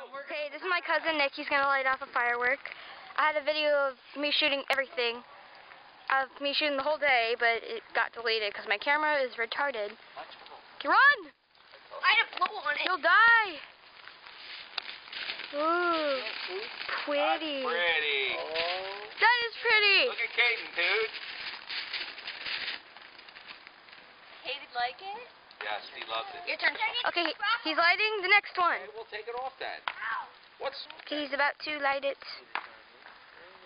Okay, this is my cousin Nick. He's gonna light off a firework. I had a video of me shooting everything, of me shooting the whole day, but it got deleted because my camera is retarded. Okay, run! I had a blow on it. You'll die. Ooh, pretty. That's pretty. That is pretty. Look at Caden, dude. Hated like it? Yes, he loves it. Your turn. Okay, he's lighting the next one. Okay, we'll take it off then. What's? Okay, he's about to light it.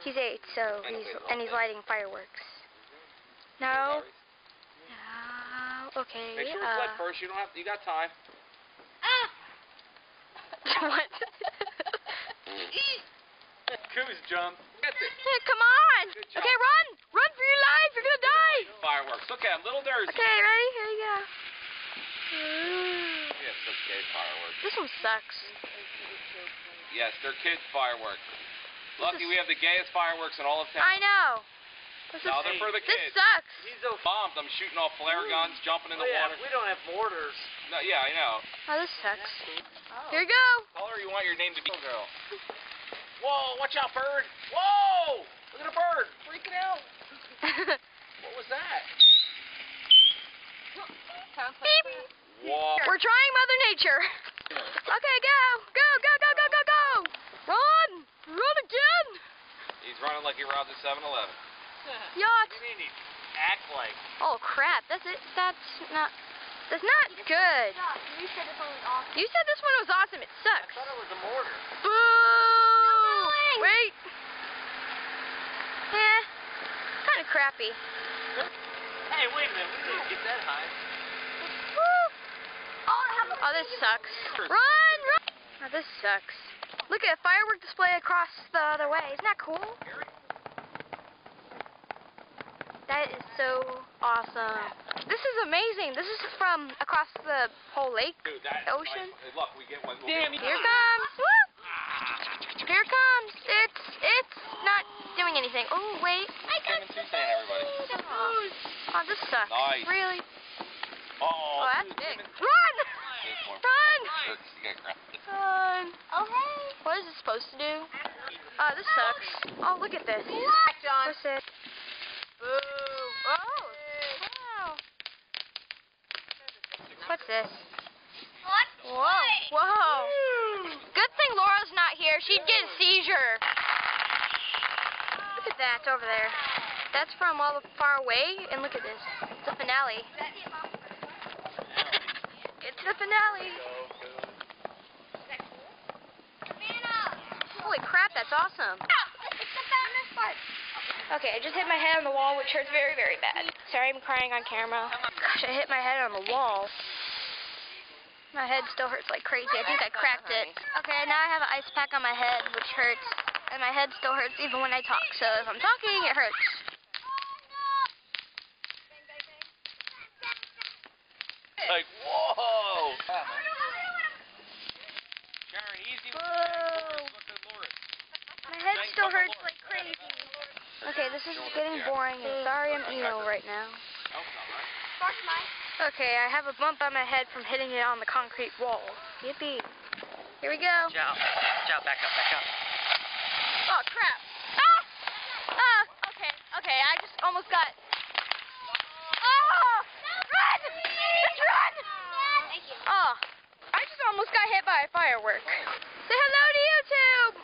He's 8, so he's lighting fireworks. No. No. Okay. Make sure it's lit first. You don't have. You got time. What? Goose jump. Get it. Hey, come on. Good job. Okay, run. Run for your life. You're gonna die. Fireworks. Look at him. Little Jersey. Okay, ready? Here you go. Yes, those gay fireworks. This one sucks. Yes, they're kids' fireworks. Lucky we have the gayest fireworks in all of town. I know. No, they're for the This kids. sucks. These are bombs. I'm shooting off flare guns, jumping in the water. We don't have mortars. No, yeah, I know. Oh, this sucks. Here you go. Tell her you want your name to be girl. Whoa, watch out, bird. Whoa! Look at a bird. Freaking out. What was that? Beep. Whoa. We're trying Mother Nature. Okay, go. Go, go, go, go, go, go. Run. Run again. He's running like he robs a 7-Eleven. Yacht. What do you mean act like? Oh, crap. That's not good. You said this one was awesome. You said this one was awesome. It I sucks. thought it was a mortar. Boo! Wait. Kind of crappy. Hey, wait a minute. We didn't get that high. Woo! Oh, this sucks. Run! Run! Oh, this sucks. Look at a firework display across the other way. Isn't that cool? That is so awesome. This is amazing. This is from across the whole lake, Dude, that's ocean. Nice. Look, we get one. Here comes. Woo! Here it comes. It's not doing anything. Oh, wait. I got Tuesday, everybody. Oh, this sucks. Nice. Really? Oh, That's dude, big. Run! Run! Run! Run! Oh, hey. What is it supposed to do? Oh, this sucks. Oh, look at this. John. What's it? Boo. Oh. Wow. What's this? What? Whoa. Whoa. Good thing Laura's not here. She'd get a seizure. Look at that over there. That's from all far away. And look at this. It's the finale. It's the finale. Holy crap, that's awesome. Okay, I just hit my head on the wall, which hurts very, very bad. Sorry, I'm crying on camera. Gosh, I hit my head on the wall. My head still hurts like crazy. I think I cracked it. Okay, now I have an ice pack on my head, which hurts. And my head still hurts even when I talk. So if I'm talking, it hurts. Like, whoa! Sharon, easy with Whoa. Look at Laura. My head still hurts like crazy. Okay, this is getting boring, and sorry I'm emo right now. Okay, I have a bump on my head from hitting it on the concrete wall. Yippee. Here we go. Ciao. Ciao, back up, back up. Oh, crap. Ah! Ah! Okay, okay, I just almost got... Oh! Run! Just run! Oh, I just almost got hit by a firework. Say hello to YouTube!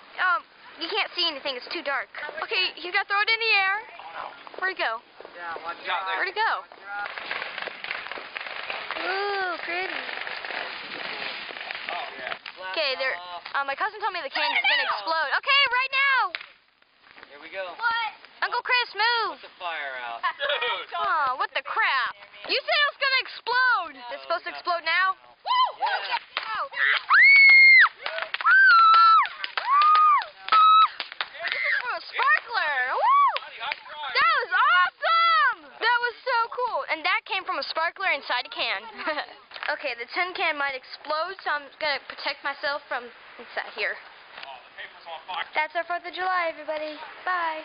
You can't see anything, it's too dark. Okay, you gotta throw it in the air. Where'd it go? Yeah, watch out. Where'd it go? Ooh, pretty. Oh, yeah. Okay, there. My cousin told me the cannon's gonna explode. Okay, right now! Here we go. What? Uncle Chris, move! Put the fire out. Dude! Oh, what the crap? You said it was gonna explode! Is it supposed to explode now? Woo! Yeah. Go! This is from a sparkler! Woo! That was awesome! That was so cool. And that came from a sparkler inside a can. Okay, the tin can might explode, so I'm gonna protect myself from inside here. Oh, the paper's on fire. That's our 4th of July, everybody. Bye.